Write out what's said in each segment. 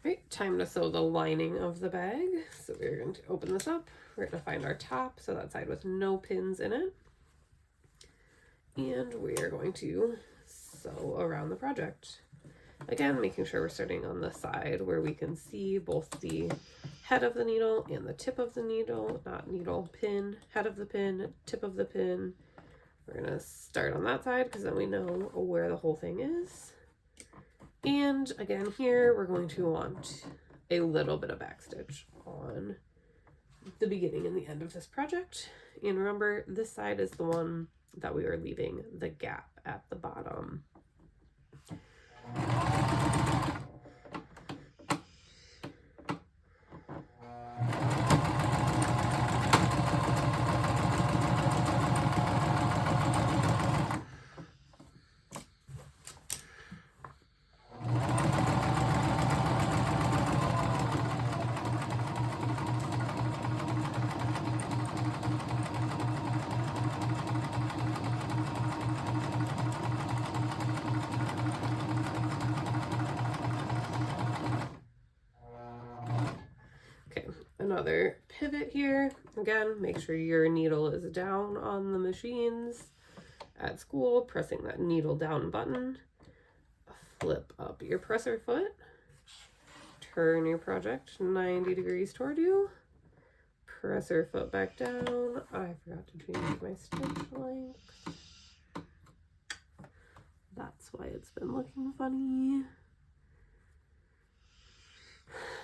Right, time to sew the lining of the bag. So we're going to open this up. We're going to find our top, so that side with no pins in it. And we are going to sew around the project. Again, making sure we're starting on the side where we can see both the head of the needle and the tip of the needle, not needle, pin, head of the pin, tip of the pin. We're gonna start on that side because then we know where the whole thing is. And again here, we're going to want a little bit of backstitch on the beginning and the end of this project. And remember, this side is the one that we are leaving the gap at the bottom. Another pivot here. Again, make sure your needle is down on the machines at school, pressing that needle down button. Flip up your presser foot. Turn your project 90 degrees toward you. Presser foot back down. I forgot to change my stitch length. That's why it's been looking funny.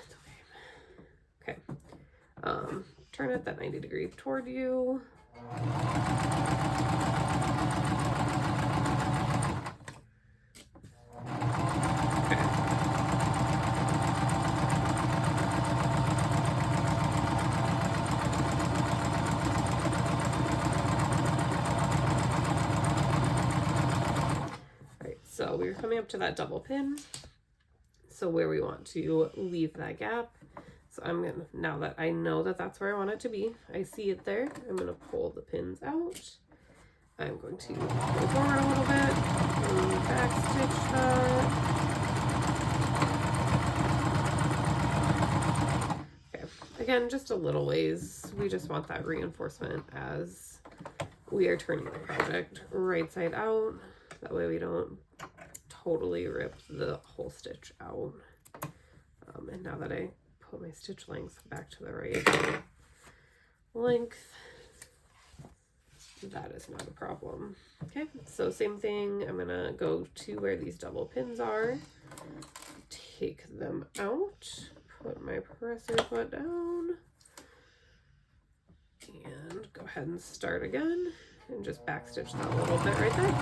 It's okay. Okay. Turn it that 90 degrees toward you. So we're coming up to that double pin. So where we want to leave that gap. So I'm gonna, now that I know that that's where I want it to be, I see it there, I'm gonna pull the pins out. I'm going to go forward a little bit and back stitch that. Okay, again, just a little ways. We just want that reinforcement as we are turning the project right side out. That way we don't totally rip the whole stitch out. And now that I put my stitch length back to the right length, that is not a problem. Okay, so same thing, I'm gonna go to where these double pins are, take them out, put my presser foot down, and go ahead and start again, and just backstitch that little bit right there.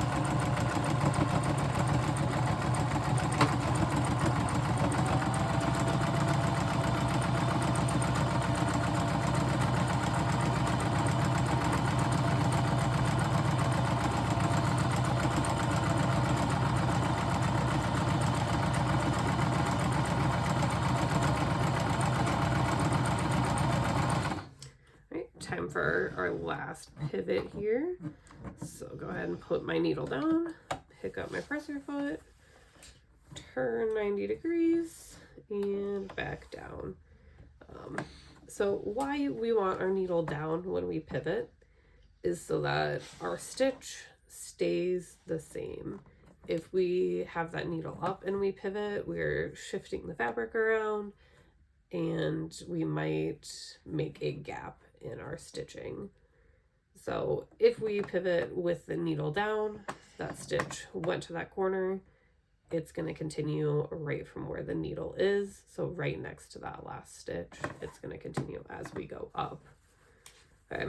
Time for our last pivot here. So go ahead and put my needle down, pick up my presser foot, turn 90 degrees, and back down. So why we want our needle down when we pivot is so that our stitch stays the same. If we have that needle up and we pivot, we're shifting the fabric around and we might make a gap in our stitching. So if we pivot with the needle down, that stitch went to that corner, it's going to continue right from where the needle is. So right next to that last stitch, it's going to continue as we go up. Okay.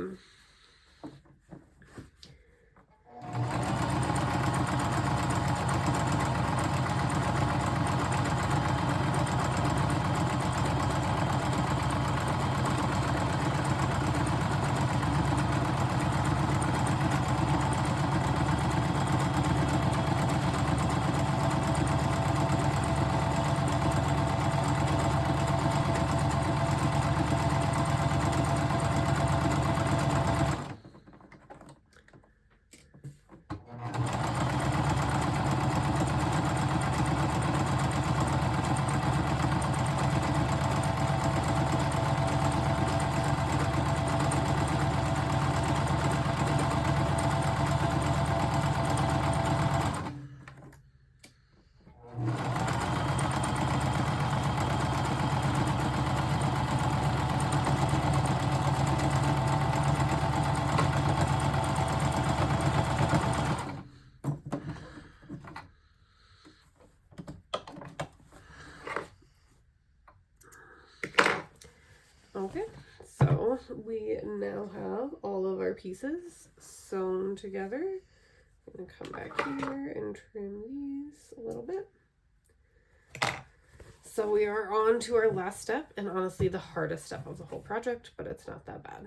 Okay, so we now have all of our pieces sewn together. I'm gonna come back here and trim these a little bit. So we are on to our last step, and honestly the hardest step of the whole project, but it's not that bad.